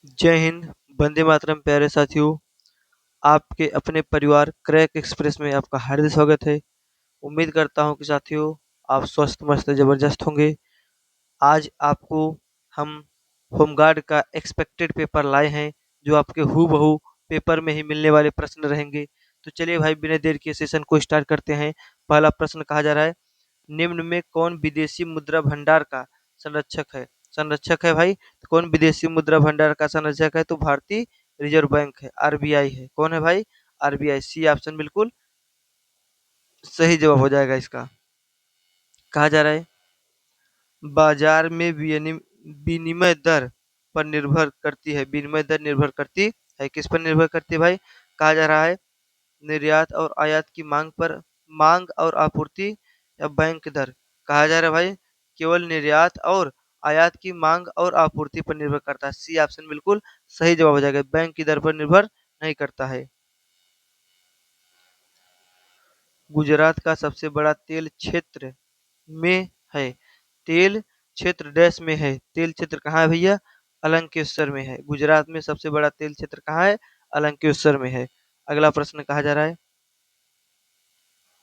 जय हिंद, वंदे मातरम प्यारे साथियों। आपके अपने परिवार क्रैक एक्सप्रेस में आपका हार्दिक स्वागत है। उम्मीद करता हूँ कि साथियों आप स्वस्थ मस्त जबरदस्त होंगे। आज आपको हम होमगार्ड का एक्सपेक्टेड पेपर लाए हैं, जो आपके हूबहू पेपर में ही मिलने वाले प्रश्न रहेंगे। तो चलिए भाई, बिना देर के सेशन को स्टार्ट करते हैं। पहला प्रश्न कहा जा रहा है, निम्न में कौन विदेशी मुद्रा भंडार का संरक्षक है? संरक्षक है भाई, तो कौन विदेशी मुद्रा भंडार का संरक्षक है? तो भारतीय रिजर्व बैंक है, आरबीआई है। कौन है भाई? आरबीआई। सी ऑप्शन बिल्कुल सही जवाब हो जाएगा इसका। कहा जा रहा है, बाजार में विनिमय दर पर निर्भर करती है। विनिमय दर निर्भर करती है, किस पर निर्भर करती है भाई? कहा जा रहा है, निर्यात और आयात की मांग पर। मांग और आपूर्ति या बैंक दर? कहा जा रहा है भाई, केवल निर्यात और आयात की मांग और आपूर्ति पर निर्भर करता है। सी ऑप्शन बिल्कुल सही जवाब हो जाएगा, बैंक की दर पर निर्भर नहीं करता है। गुजरात का सबसे बड़ा तेल क्षेत्र में है। तेल क्षेत्र डैश में है। तेल क्षेत्र कहाँ है भैया? अलंकेश्वर में है। गुजरात में सबसे बड़ा तेल क्षेत्र कहाँ है? अलंकेश्वर में है। अगला प्रश्न कहा जा रहा है,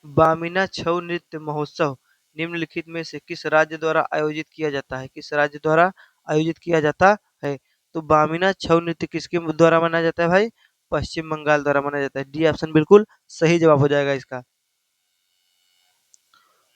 बामिना छऊ नृत्य महोत्सव निम्नलिखित में से किस राज्य द्वारा आयोजित किया जाता है? किस राज्य द्वारा आयोजित किया जाता है? तो बामिना छऊ नृत्य किसके द्वारा मनाया जाता है भाई? पश्चिम बंगाल द्वारा मनाया जाता है। डी ऑप्शन बिल्कुल सही जवाब हो जाएगा इसका।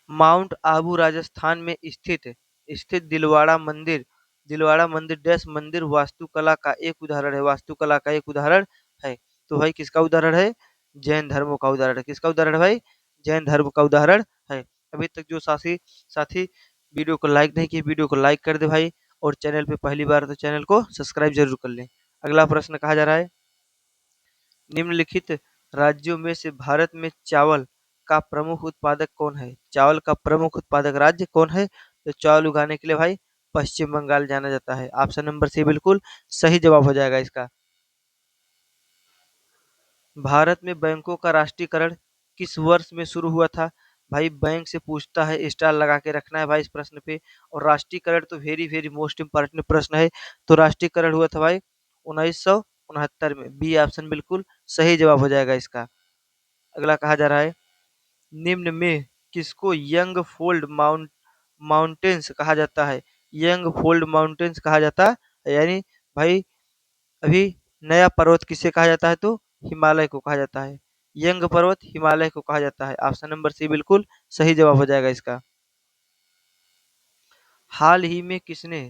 माउंट आबू राजस्थान में स्थित स्थित दिलवाड़ा मंदिर। दिलवाड़ा मंदिर डैश मंदिर वास्तुकला का एक उदाहरण है। वास्तुकला का एक उदाहरण है। तो भाई किसका उदाहरण है? जैन धर्म का उदाहरण है। किसका उदाहरण है भाई? जैन धर्म का उदाहरण है। अभी तक जो साथी साथी वीडियो को लाइक नहीं किए, वीडियो को लाइक कर दे भाई। और चैनल पे पहली बार तो चैनल को सब्सक्राइब जरूर कर लें। अगला प्रश्न कहा जा रहा है, निम्नलिखित राज्यों में से भारत में चावल का प्रमुख उत्पादक कौन है? चावल का प्रमुख उत्पादक राज्य कौन है? तो चावल उगाने के लिए भाई पश्चिम बंगाल जाना जाता है। ऑप्शन नंबर सी बिल्कुल सही जवाब हो जाएगा इसका। भारत में बैंकों का राष्ट्रीयकरण किस वर्ष में शुरू हुआ था? भाई बैंक से पूछता है, स्टार लगा के रखना है भाई इस प्रश्न पे। और राष्ट्रीयकरण तो वेरी वेरी मोस्ट इंपॉर्टेंट प्रश्न है। तो राष्ट्रीयकरण हुआ था भाई 1969 में। बी ऑप्शन बिल्कुल सही जवाब हो जाएगा इसका। अगला कहा जा रहा है, निम्न में किसको यंग फोल्ड माउंटेन्स कहा जाता है? यंग फोल्ड माउंटेन्स कहा जाता है, यानी भाई अभी नया पर्वत किसे कहा जाता है? तो हिमालय को कहा जाता है। यंग पर्वत हिमालय को कहा जाता है। ऑप्शन नंबर सी बिल्कुल सही जवाब हो जाएगा इसका। हाल ही में किसने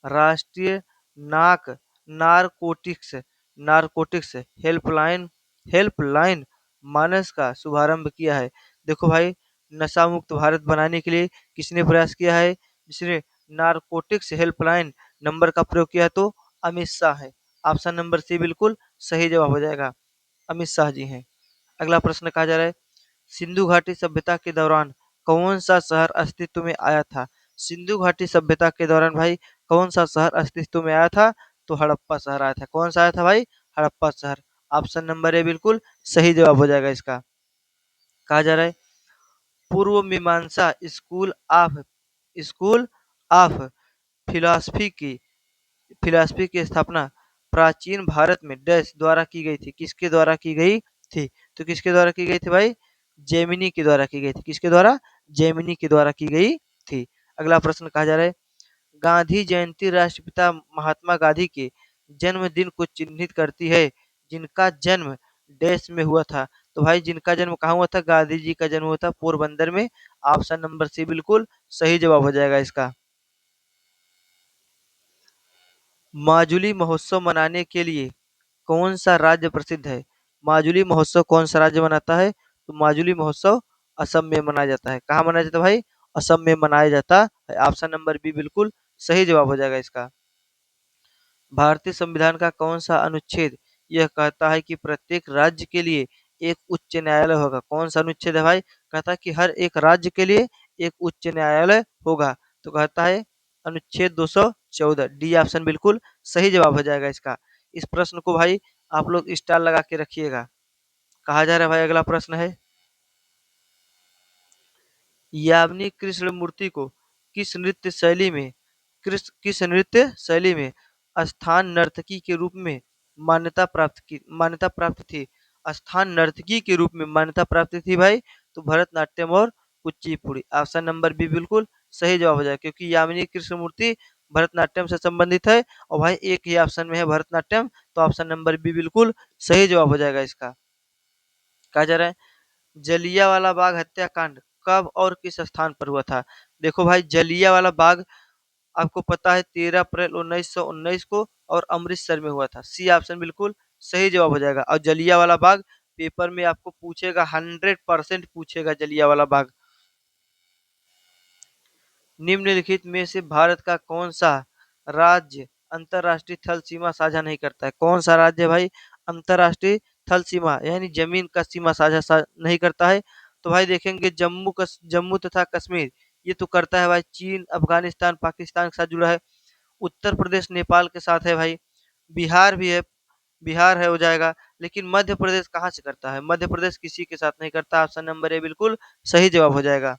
राष्ट्रीय नाक नारकोटिक्स नारकोटिक्स हेल्पलाइन हेल्पलाइन मानस का शुभारंभ किया है? देखो भाई, नशा मुक्त भारत बनाने के लिए किसने प्रयास किया है? जिसने नारकोटिक्स हेल्पलाइन नंबर का प्रयोग किया है, तो अमित शाह है। ऑप्शन नंबर सी बिल्कुल सही जवाब हो जाएगा, अमित शाह जी हैं। अगला प्रश्न कहा जा रहा है, सिंधु घाटी सभ्यता के दौरान कौन सा शहर अस्तित्व में आया था? सिंधु घाटी सभ्यता के दौरान भाई कौन सा शहर अस्तित्व में आया था? तो हड़प्पा शहर आया था। कौन सा आया था भाई? हड़प्पा शहर। ऑप्शन नंबर ए बिल्कुल सही जवाब हो जाएगा इसका। कहा जा रहा है, पूर्व मीमांसा स्कूल ऑफ फिलॉसफी की स्थापना प्राचीन भारत में डैश द्वारा की गई थी? किसके द्वारा की गई थी? तो किसके द्वारा की गई थी भाई? जेमिनी के द्वारा की गई थी। किसके द्वारा? जेमिनी के द्वारा की गई थी। अगला प्रश्न कहा जा रहा है, गांधी जयंती राष्ट्रपिता महात्मा गांधी के जन्मदिन को चिन्हित करती है, जिनका जन्म डैश में हुआ था? तो भाई जिनका जन्म कहाँ हुआ था? गांधी जी का जन्म हुआ था पोरबंदर में। ऑप्शन नंबर सी बिल्कुल सही जवाब हो जाएगा इसका। माजुली महोत्सव मनाने के लिए कौन सा राज्य प्रसिद्ध है? माजुली महोत्सव कौन सा राज्य मनाता है? तो माजुली महोत्सव असम में मनाया जाता है। कहाँ मनाया जाता है भाई? असम में मनाया जाता है। ऑप्शन नंबर बी बिल्कुल सही जवाब हो जाएगा इसका। भारतीय संविधान का कौन सा अनुच्छेद यह कहता है कि प्रत्येक राज्य के लिए एक उच्च न्यायालय होगा? कौन सा अनुच्छेद है भाई? कहता है कि हर एक राज्य के लिए एक उच्च न्यायालय होगा। तो कहता है अनुच्छेद 214। डी ऑप्शन बिल्कुल सही जवाब हो जाएगा इसका। इस प्रश्न को भाई आप लोग स्टार लगा के रखिएगा। कहा जा रहा है भाई, अगला प्रश्न है, यामिनी कृष्ण मूर्ति को किस नृत्य शैली में स्थान नर्तकी के रूप में मान्यता प्राप्त थी। स्थान नर्तकी के रूप में मान्यता प्राप्त थी भाई, तो भरतनाट्यम और कुचिपुड़ी। ऑप्शन नंबर बी बिल्कुल सही जवाब हो जाएगा, क्योंकि यामिनी कृष्णमूर्ति भरतनाट्यम से संबंधित है और भाई एक ही ऑप्शन में है भरतनाट्यम, तो ऑप्शन नंबर बी बिल्कुल सही जवाब हो जाएगा इसका। कहा जा रहा है जलियांवाला बाग हत्याकांड कब और किस स्थान पर हुआ था? देखो भाई, जलियांवाला बाग आपको पता है 13 अप्रैल 1919 को और अमृतसर में हुआ था। सी ऑप्शन बिल्कुल सही जवाब हो जाएगा। और जलियांवाला बाग पेपर में आपको पूछेगा, 100% पूछेगा जलियांवाला बाग। निम्नलिखित में से भारत का कौन सा राज्य अंतरराष्ट्रीय थल सीमा साझा नहीं करता है? कौन सा राज्य भाई अंतरराष्ट्रीय थल सीमा यानी जमीन का सीमा नहीं करता है? तो भाई देखेंगे जम्मू तथा कश्मीर ये तो करता है भाई। चीन, अफगानिस्तान, पाकिस्तान के साथ जुड़ा है। उत्तर प्रदेश नेपाल के साथ है भाई। बिहार भी है, बिहार है हो जाएगा। लेकिन मध्य प्रदेश कहाँ से करता है? मध्य प्रदेश किसी के साथ नहीं करता। ऑप्शन नंबर ए बिल्कुल सही जवाब हो जाएगा।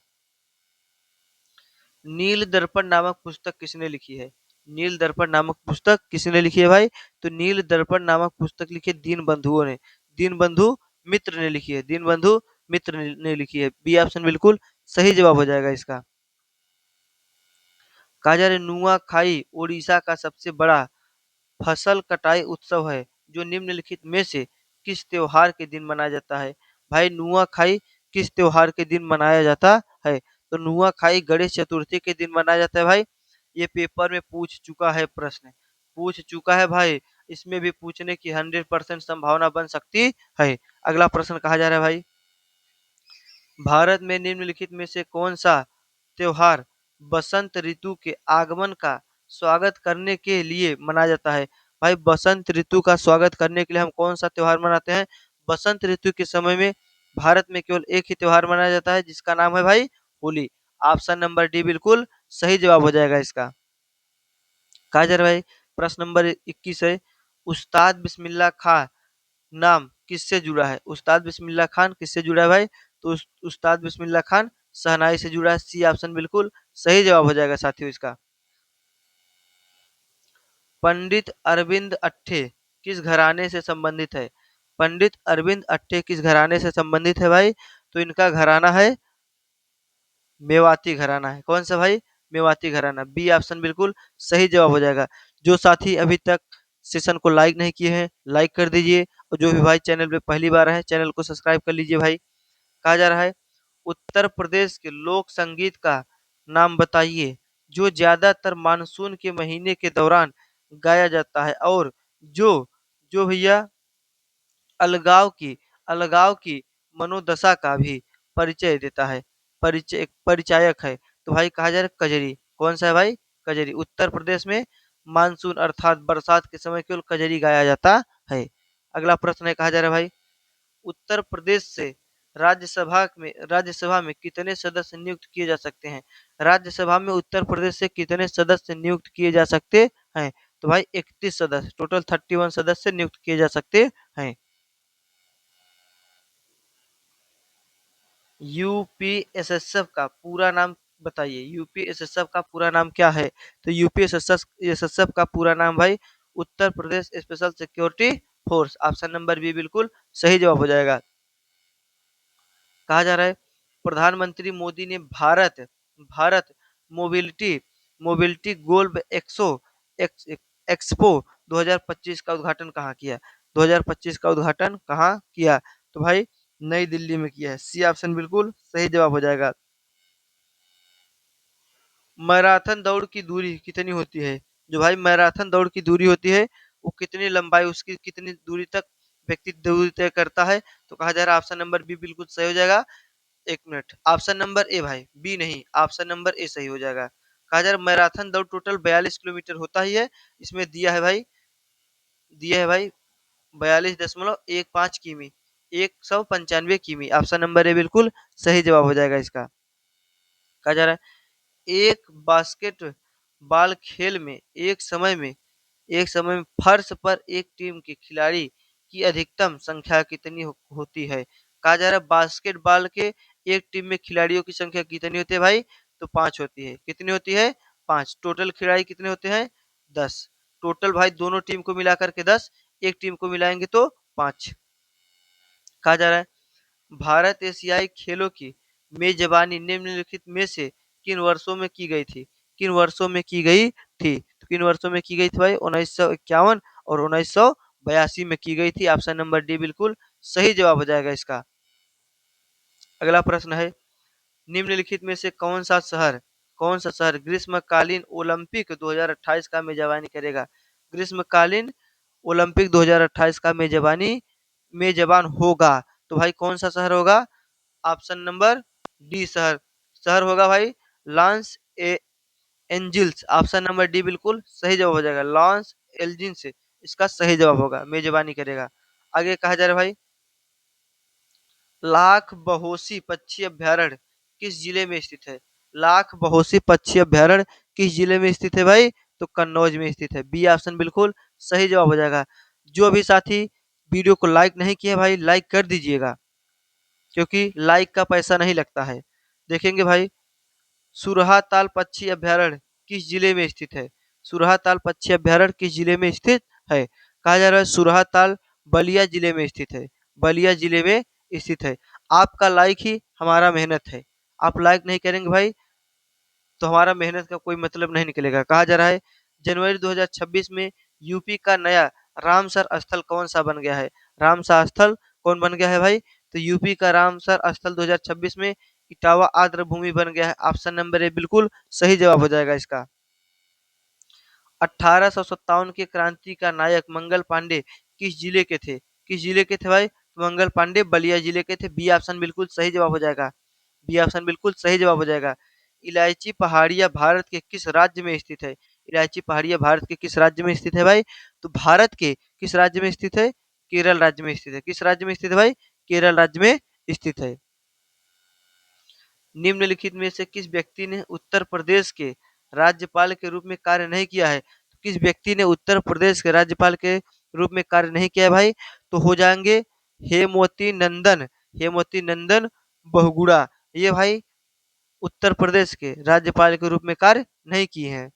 नील दर्पण नामक पुस्तक किसने लिखी है? नील दर्पण नामक पुस्तक किसने लिखी है भाई? तो नील दर्पण नामक पुस्तक लिखी है दीन बंधुओं ने। दीन बंधु मित्र ने लिखी है। दीन बंधु मित्र ने लिखी है। बी ऑप्शन बिल्कुल सही जवाब हो जाएगा इसका। कहा जा रहा है नुआखाई उड़ीसा का सबसे बड़ा फसल कटाई उत्सव है जो निम्नलिखित में से किस त्योहार के दिन मनाया जाता है? भाई नुआखाई किस त्योहार के दिन मनाया जाता है? तो नुआखाई गणेश चतुर्थी के दिन मनाया जाता है भाई। ये पेपर में पूछ चुका है, प्रश्न पूछ चुका है भाई। इसमें भी पूछने की 100% संभावना बन सकती है। अगला प्रश्न कहा जा रहा है भाई, भारत में निम्नलिखित में से कौन सा त्योहार बसंत ऋतु के आगमन का स्वागत करने के लिए मनाया जाता है? भाई बसंत ऋतु का स्वागत करने के लिए हम कौन सा त्योहार मनाते हैं? बसंत ऋतु के समय में भारत में केवल एक ही त्योहार मनाया जाता है, जिसका नाम है भाई होली। ऑप्शन नंबर डी बिल्कुल सही जवाब हो जाएगा इसका। कहा जा रहा है भाई, प्रश्न नंबर 21 है, उस्ताद बिस्मिल्लाह खां नाम किससे जुड़ा है? उस्ताद बिस्मिल्लाह खान किससे जुड़ा है भाई? तो उस्ताद बिस्मिल्लाह खान शहनाई से जुड़ा है। सी ऑप्शन बिल्कुल सही जवाब हो जाएगा साथियों इसका। पंडित अरविंद अट्टे किस घराने से संबंधित है? पंडित अरविंद अट्टे किस घराने से संबंधित है भाई? तो इनका घराना है मेवाती घराना है। कौन सा भाई? मेवाती घराना। बी ऑप्शन बिल्कुल सही जवाब हो जाएगा। जो साथी अभी तक सेशन को लाइक नहीं किए हैं, लाइक कर दीजिए। और जो भी भाई चैनल पे पहली बार है, चैनल को सब्सक्राइब कर लीजिए भाई। कहा जा रहा है उत्तर प्रदेश के लोक संगीत का नाम बताइए जो ज्यादातर मानसून के महीने के दौरान गाया जाता है और जो जो भैया अलगाव की मनोदशा का भी परिचय देता है, परिचायक है। तो भाई कहा जा रहा है कजरी। कौन सा है भाई? कजरी। उत्तर प्रदेश में मानसून अर्थात बरसात के समय केवल कजरी गाया जाता है। अगला प्रश्न है, कहा जा रहा है भाई उत्तर प्रदेश से राज्यसभा में कितने सदस्य नियुक्त किए जा सकते हैं? राज्यसभा में उत्तर प्रदेश से कितने सदस्य नियुक्त किए जा सकते हैं? तो भाई 31 सदस्य, टोटल 31 सदस्य नियुक्त किए जा सकते हैं। यूपीएसएसएफ का पूरा नाम बताइए। यूपीएसएसएफ का पूरा नाम क्या है? तो यूपीएसएसएफ का पूरा नाम भाई Uttar Pradesh special security force. Option number B बिल्कुल सही जवाब हो जाएगा। कहा जा रहा है प्रधानमंत्री मोदी ने Bharat Bharat mobility mobility golf expo 2025 का उद्घाटन कहाँ किया? 2025 का उद्घाटन कहाँ किया? तो भाई नई दिल्ली में किया है। सी ऑप्शन बिल्कुल सही जवाब हो जाएगा। मैराथन दौड़ की दूरी कितनी होती है? जो भाई मैराथन दौड़ की दूरी होती है, वो कितनी लंबाई, उसकी कितनी दूरी तक व्यक्ति दूरी तय करता है? तो कहा जा रहा है ऑप्शन नंबर बी बिल्कुल सही हो जाएगा। एक मिनट, ऑप्शन नंबर ए भाई, बी नहीं, ऑप्शन नंबर ए सही हो जाएगा। कहा जा रहा है मैराथन दौड़ टोटल 42 किलोमीटर होता ही है। इसमें दिया है भाई 42.15 किमी, 195 किमी। ऑप्शन नंबर ए बिल्कुल सही जवाब हो जाएगा इसका। कहा जा रहा है एक बास्केट बॉल खेल में एक समय में फर्श पर एक टीम के खिलाड़ी की अधिकतम संख्या कितनी होती है? कहा जा रहा है बास्केटबॉल के एक टीम में खिलाड़ियों की संख्या कितनी होती है भाई? तो 5 होती है। कितनी होती है? 5। टोटल खिलाड़ी कितने होते हैं? 10। टोटल भाई दोनों टीम को मिलाकर के 10, एक टीम को मिलाएंगे तो 5। कहा जा रहा है भारत एशियाई खेलों की मेजबानी निम्नलिखित में से किन वर्षों में की गई थी? किन वर्षों में की गई थी? तो किन वर्षों में की गई थी भाई? 1951 और 1982 में की गई थी। ऑप्शन नंबर डी बिल्कुल सही जवाब हो जाएगा इसका। अगला प्रश्न है निम्नलिखित में से कौन सा शहर ग्रीष्मकालीन ओलंपिक 2028 का मेजबानी करेगा? ग्रीष्मकालीन ओलंपिक 2028 का मेजबान होगा। तो भाई कौन सा शहर होगा? ऑप्शन नंबर डी शहर शहर होगा भाई Los Angeles. Option number D बिल्कुल सही जवाब हो जाएगा। लॉस एंजिल्स इसका सही जवाब होगा, मेजबानी करेगा। आगे कहा जा रहा है भाई लाख बहोसी पक्षी अभ्यारण्य किस जिले में स्थित है? लाख बहोसी पक्षी अभ्यारण्य किस जिले में स्थित है भाई? तो कन्नौज में स्थित है। बी ऑप्शन बिल्कुल सही जवाब हो जाएगा। जो अभी साथी वीडियो को लाइक नहीं किए भाई लाइक कर दीजिएगा, क्योंकि लाइक का पैसा नहीं लगता है। देखेंगे भाई सुरहा ताल पक्षी अभ्यारण्य किस जिले में स्थित है? सुरहा ताल पक्षी अभ्यारण्य किस जिले में स्थित है? कहा जा रहा है सुरहा ताल बलिया जिले में स्थित है। बलिया जिले में स्थित है। आपका लाइक ही हमारा मेहनत है। आप लाइक नहीं करेंगे भाई तो हमारा मेहनत का कोई मतलब नहीं निकलेगा। कहा जा रहा है जनवरी 2026 में यूपी का नया रामसर स्थल कौन सा बन गया है? रामसर स्थल कौन बन गया है भाई? तो यूपी का रामसर स्थल 2026 में इटावा आर्द्र भूमि बन गया है। ऑप्शन नंबर ए बिल्कुल सही जवाब हो जाएगा इसका। 1857 के क्रांति का नायक मंगल पांडे किस जिले के थे? किस जिले के थे भाई? मंगल पांडे बलिया जिले के थे। बी ऑप्शन बिल्कुल सही जवाब हो जाएगा। बी ऑप्शन बिल्कुल सही जवाब हो जाएगा। इलायची पहाड़िया भारत के किस राज्य में स्थित है? इलायची पहाड़िया भारत के किस राज्य में स्थित है भाई? तो भारत के किस राज्य में स्थित है? केरल राज्य में स्थित है। किस राज्य में स्थित है भाई? केरल राज्य में स्थित है। निम्नलिखित में से किस व्यक्ति ने उत्तर प्रदेश के राज्यपाल के रूप में कार्य नहीं किया है? तो किस व्यक्ति ने उत्तर प्रदेश के राज्यपाल के रूप में कार्य नहीं किया है भाई? तो हो जाएंगे हेमवती नंदन बहुगुणा। ये भाई उत्तर प्रदेश के राज्यपाल के रूप में कार्य नहीं किए हैं।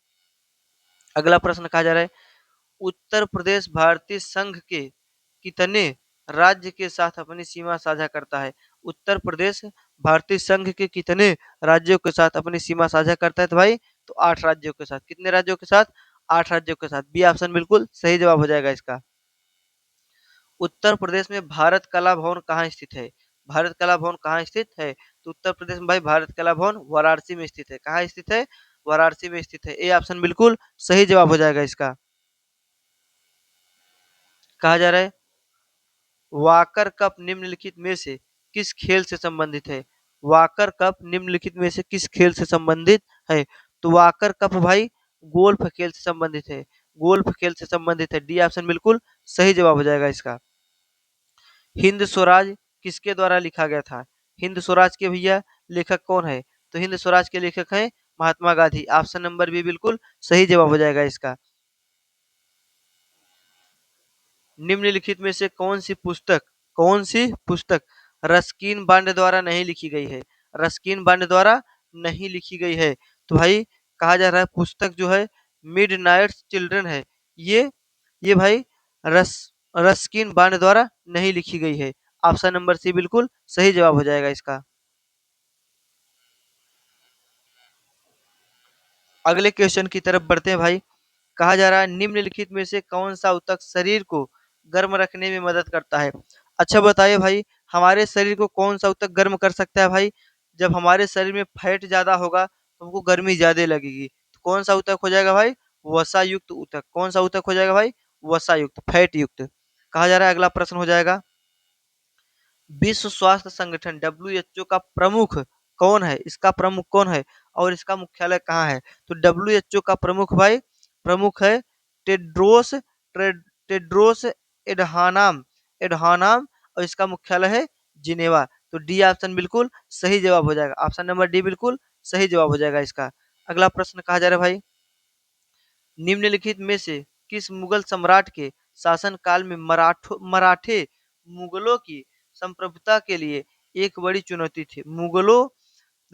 अगला प्रश्न कहा जा रहा है उत्तर प्रदेश भारतीय संघ के कितने राज्य के साथ अपनी सीमा साझा करता है? उत्तर प्रदेश भारतीय संघ के कितने राज्यों के साथ अपनी सीमा साझा करता है? तो भाई तो 8 राज्यों के साथ। कितने राज्यों के साथ? 8 राज्यों के साथ। बी ऑप्शन बिल्कुल सही जवाब हो जाएगा इसका। उत्तर प्रदेश में भारत कला भवन कहाँ स्थित है? भारत कला भवन कहाँ स्थित है? तो उत्तर प्रदेश में भाई भारत कला भवन वाराणसी में स्थित है। कहाँ स्थित है? वाराणसी में स्थित है। ए ऑप्शन बिल्कुल सही जवाब हो जाएगा इसका। कहा जा रहा है वाकर कप निम्नलिखित में से किस खेल से संबंधित है? वाकर कप निम्नलिखित में से किस खेल से संबंधित है? तो वाकर कप भाई गोल्फ खेल से संबंधित है। गोल्फ खेल से संबंधित है। डी ऑप्शन बिल्कुल सही जवाब हो जाएगा इसका। हिंद स्वराज किसके द्वारा लिखा गया था? हिंद स्वराज के भैया लेखक कौन है? तो हिंद स्वराज के लेखक हैं Mahatma Gandhi. Option number B बिल्कुल सही जवाब हो जाएगा इसका। निम्नलिखित में से कौन सी पुस्तक रस्किन बॉन्ड द्वारा नहीं लिखी गई है? रस्किन बॉन्ड द्वारा नहीं लिखी गई है। तो भाई कहा जा रहा है पुस्तक जो है मिडनाइट चिल्ड्रन है। ये भाई रस रस्किन बॉन्ड द्वारा नहीं लिखी गई है। ऑप्शन नंबर सी बिल्कुल सही जवाब हो जाएगा इसका। अगले क्वेश्चन की तरफ बढ़ते हैं भाई। कहा जा रहा है निम्नलिखित में से कौन सा ऊतक शरीर को गर्म रखने में मदद करता है? अच्छा बताइए भाई हमारे शरीर को कौन सा ऊतक गर्म कर सकता है भाई? जब हमारे शरीर में फैट ज्यादा होगा तो हमको गर्मी ज्यादा लगेगी। तो कौन सा ऊतक हो जाएगा भाई? वसा युक्त ऊतक। कौन सा ऊतक हो जाएगा भाई? वसा युक्त, फैट युक्त। कहा जा रहा है अगला प्रश्न हो जाएगा विश्व स्वास्थ्य संगठन डब्ल्यूएचओ का प्रमुख कौन है? इसका प्रमुख कौन है और इसका मुख्यालय कहाँ है? तो डब्ल्यूएचओ का प्रमुख भाई प्रमुख है टेड्रोस टेड्रोस एडहानाम एडहानाम और इसका मुख्यालय है जिनेवा। तो डी ऑप्शन बिल्कुल सही जवाब हो जाएगा। ऑप्शन नंबर डी बिल्कुल सही जवाब हो जाएगा इसका। अगला प्रश्न कहा जा रहा है भाई निम्नलिखित में से किस मुगल सम्राट के शासन काल में मराठे मुगलों की संप्रभुता के लिए एक बड़ी चुनौती थी? मुगलों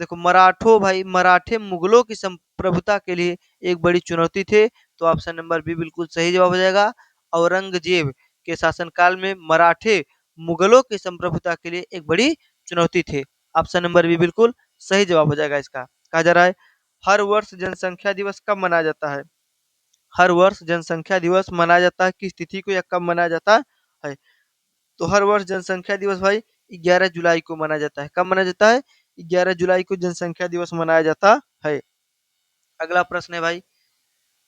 देखो मराठे मुगलों की संप्रभुता के लिए एक बड़ी चुनौती थे। तो ऑप्शन नंबर बी बिल्कुल सही जवाब हो जाएगा। औरंगजेब के शासनकाल में मराठे मुगलों की संप्रभुता के लिए एक बड़ी चुनौती थे। ऑप्शन नंबर बी बिल्कुल सही जवाब हो जाएगा इसका। कहा जा रहा है हर वर्ष जनसंख्या दिवस कब मनाया जाता है? हर वर्ष जनसंख्या दिवस मनाया जाता है किस तिथि को या कब मनाया जाता है? तो हर वर्ष जनसंख्या दिवस भाई 11 जुलाई को मनाया जाता है। कब मनाया जाता है? 11 जुलाई को जनसंख्या दिवस मनाया जाता है। अगला प्रश्न है भाई,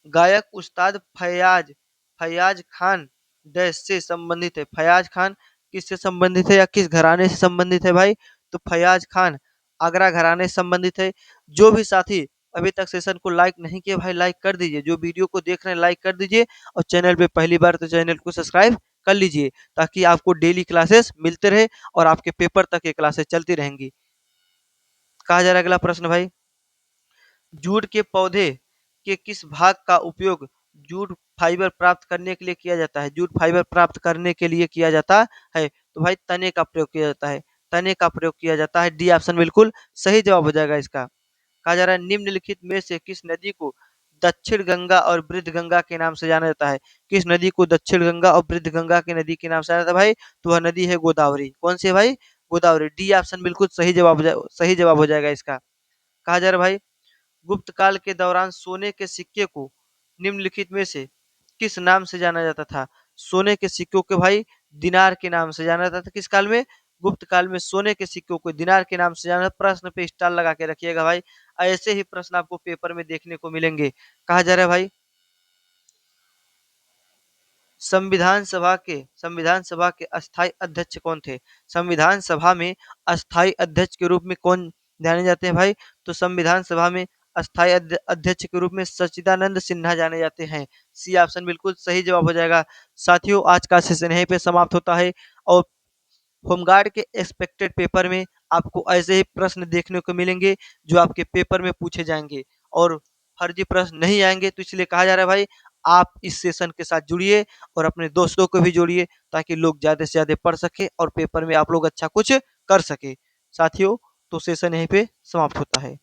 गायक उस्ताद फैयाज फैयाज खान डैश से संबंधित है। फैयाज खान किससे संबंधित है या किस घराने से संबंधित है भाई? तो फैयाज खान आगरा घराने से संबंधित है। जो भी साथी अभी तक सेशन को लाइक नहीं किया भाई लाइक कर दीजिए, जो वीडियो को देख रहे हैं लाइक कर दीजिए, और चैनल पे पहली बार तो चैनल को सब्सक्राइब कर लीजिए ताकि आपको डेली क्लासेस मिलते रहे और आपके पेपर तक ये क्लासेस चलती रहेंगी। कहा जा रहा है अगला प्रश्न भाई, जूट के पौधे के किस भाग का उपयोग जूट फाइबर प्राप्त करने के लिए किया जाता है? जूट फाइबर प्राप्त करने के लिए किया जाता है तो भाई तने का प्रयोग किया जाता है। तने का प्रयोग किया जाता है। डी ऑप्शन बिल्कुल सही जवाब हो जाएगा इसका। कहा जा रहा है निम्नलिखित में से किस नदी को दक्षिण गंगा और वृद्ध गंगा के नाम से जाना जाता है? किस नदी को दक्षिण गंगा और वृद्ध गंगा की नदी के नाम से जाना जाता है भाई? तो वह नदी है गोदावरी। कौन सी है भाई? गोदावरी। डी ऑप्शन बिल्कुल सही जवाब हो जाएगा इसका। कहा जा रहा है भाई गुप्त काल के दौरान सोने के सिक्के को निम्नलिखित में से किस नाम से जाना जाता था? सोने के सिक्कों के भाई दिनार के नाम से जाना जाता था। किस काल में? गुप्त काल में सोने के सिक्कों को दिनार के नाम से जाना। प्रश्न पे स्टार लगा के रखिएगा भाई, ऐसे ही प्रश्न आपको पेपर में देखने को मिलेंगे। कहा जा रहा है भाई संविधान सभा के अस्थायी अध्यक्ष कौन थे? संविधान सभा में अस्थायी अध्यक्ष के रूप में कौन जाने जाते हैं भाई? तो संविधान सभा में अस्थायी अध्यक्ष के रूप में सच्चिदानंद सिन्हा जाने जाते हैं। सी ऑप्शन बिल्कुल सही जवाब हो जाएगा। साथियों आज का सेशन यहीं पे समाप्त होता है और होमगार्ड के एक्सपेक्टेड पेपर में आपको ऐसे ही प्रश्न देखने को मिलेंगे जो आपके पेपर में पूछे जाएंगे और फर्जी प्रश्न नहीं आएंगे। तो इसलिए कहा जा रहा है भाई आप इस सेशन के साथ जुड़िए और अपने दोस्तों को भी जोड़िए ताकि लोग ज़्यादा से ज़्यादा पढ़ सके और पेपर में आप लोग अच्छा कुछ कर सके। साथियों तो सेशन यहीं पे समाप्त होता है।